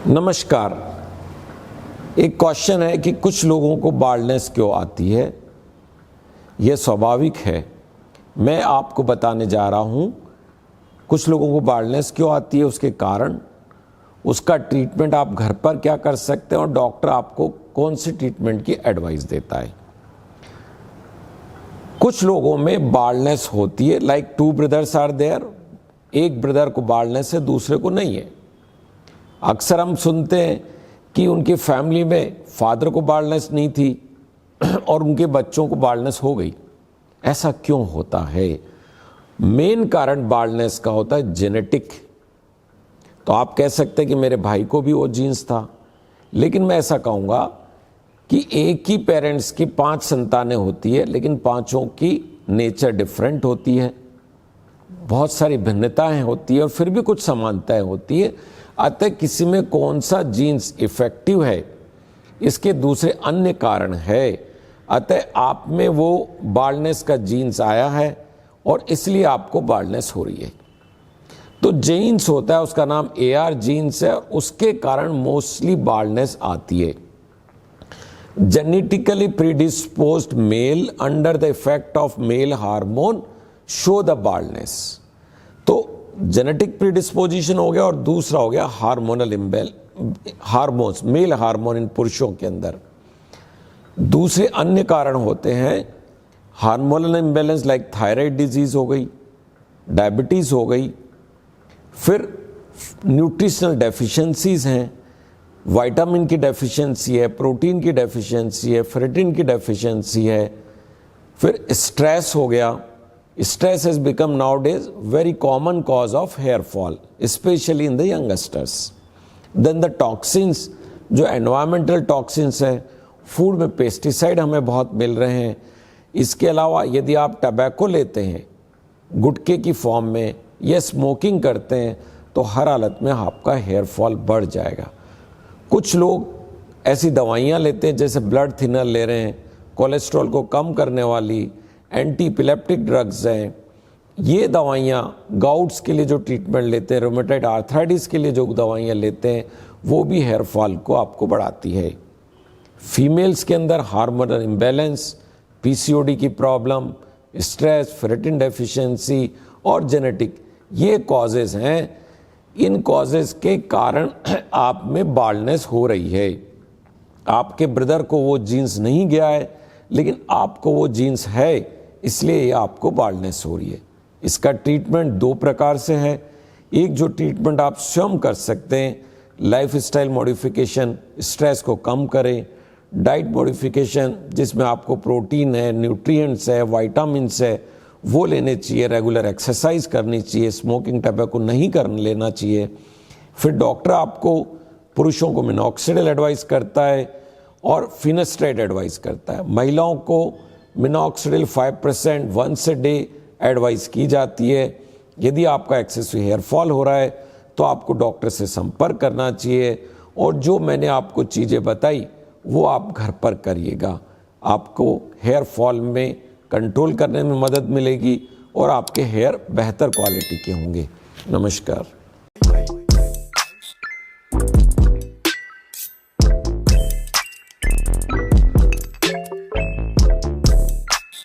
नमस्कार। एक क्वेश्चन है कि कुछ लोगों को बाल्डनेस क्यों आती है। यह स्वाभाविक है। मैं आपको बताने जा रहा हूं कुछ लोगों को बाल्डनेस क्यों आती है, उसके कारण, उसका ट्रीटमेंट आप घर पर क्या कर सकते हैं और डॉक्टर आपको कौन सी ट्रीटमेंट की एडवाइस देता है। कुछ लोगों में बाल्डनेस होती है, लाइक 2 ब्रदर्स आर देयर। एक ब्रदर को बाल्डनेस है, दूसरे को नहीं है। अक्सर हम सुनते हैं कि उनकी फैमिली में फादर को बाल्डनेस नहीं थी और उनके बच्चों को बाल्डनेस हो गई। ऐसा क्यों होता है? मेन कारण बाल्डनेस का होता है जेनेटिक। तो आप कह सकते हैं कि मेरे भाई को भी वो जीन्स था, लेकिन मैं ऐसा कहूँगा कि एक ही पेरेंट्स की 5 संतानें होती है, लेकिन पांचों की नेचर डिफरेंट होती है, बहुत सारी भिन्नताएं होती है और फिर भी कुछ समानताएं होती है। अतः किसी में कौन सा जीन्स इफेक्टिव है, इसके दूसरे अन्य कारण है। अतः आप में वो बाल्डनेस का जीन्स आया है और इसलिए आपको बाल्डनेस हो रही है। तो जीन्स होता है, उसका नाम AR जीन्स है, उसके कारण मोस्टली बाल्डनेस आती है। Genetically predisposed male under the effect of male hormone show the baldness. तो जेनेटिक प्रीडिस्पोजिशन हो गया और दूसरा हो गया हार्मोनल हार्मोन्स, मेल हार्मोन इन पुरुषों के अंदर। दूसरे अन्य कारण होते हैं hormonal imbalance, like thyroid disease हो गई, डायबिटीज हो गई, फिर न्यूट्रिशनल डेफिशिएंसीज हैं, विटामिन की डेफिशिएंसी है, प्रोटीन की डेफिशिएंसी है, फेरेटिन की डेफिशिएंसी है, फिर स्ट्रेस हो गया। Stress has become nowadays very common cause of hair fall, especially in the youngsters. Then the toxins, जो environmental toxins हैं, फूड में पेस्टिसाइड हमें बहुत मिल रहे हैं। इसके अलावा यदि आप टबैको लेते हैं गुटखे की फॉर्म में या स्मोकिंग करते हैं तो हर हालत में आपका हेयर फॉल बढ़ जाएगा। कुछ लोग ऐसी दवाइयाँ लेते हैं जैसे ब्लड थिनर ले रहे हैं, कोलेस्ट्रॉल को कम करने वाली एंटी इपिलेप्टिक ड्रग्स हैं। ये दवाइयाँ गाउट्स के लिए जो ट्रीटमेंट लेते हैं, रोमेटॉइड आर्थराइटिस के लिए जो दवाइयाँ लेते हैं, वो भी हेयर फॉल को आपको बढ़ाती है। फीमेल्स के अंदर हार्मोनल इम्बैलेंस, PCOD की प्रॉब्लम, स्ट्रेस, फेरेटिन डेफिशिएंसी और जेनेटिक, ये कॉजेज हैं। इन कॉजेज के कारण आप में बाल्डनेस हो रही है। आपके ब्रदर को वो जीन्स नहीं गया है, लेकिन आपको वो जीन्स है, इसलिए ये आपको बाल्डनेस हो रही है। इसका ट्रीटमेंट 2 प्रकार से है। एक जो ट्रीटमेंट आप स्वयं कर सकते हैं, लाइफस्टाइल मॉडिफिकेशन, स्ट्रेस को कम करें, डाइट मॉडिफिकेशन जिसमें आपको प्रोटीन है, न्यूट्रिएंट्स है, विटामिन्स है, वो लेने चाहिए, रेगुलर एक्सरसाइज करनी चाहिए, स्मोकिंग टबैको नहीं लेना चाहिए। फिर डॉक्टर आपको, पुरुषों को मिनॉक्सिडिल एडवाइस करता है और फिनेस्ट्रेट एडवाइस करता है। महिलाओं को minoxidil 5% once a day advice की जाती है। यदि आपका एक्सेसिव हेयर फॉल हो रहा है तो आपको डॉक्टर से संपर्क करना चाहिए और जो मैंने आपको चीज़ें बताई वो आप घर पर करिएगा। आपको हेयर फॉल में कंट्रोल करने में मदद मिलेगी और आपके हेयर बेहतर क्वालिटी के होंगे। नमस्कार।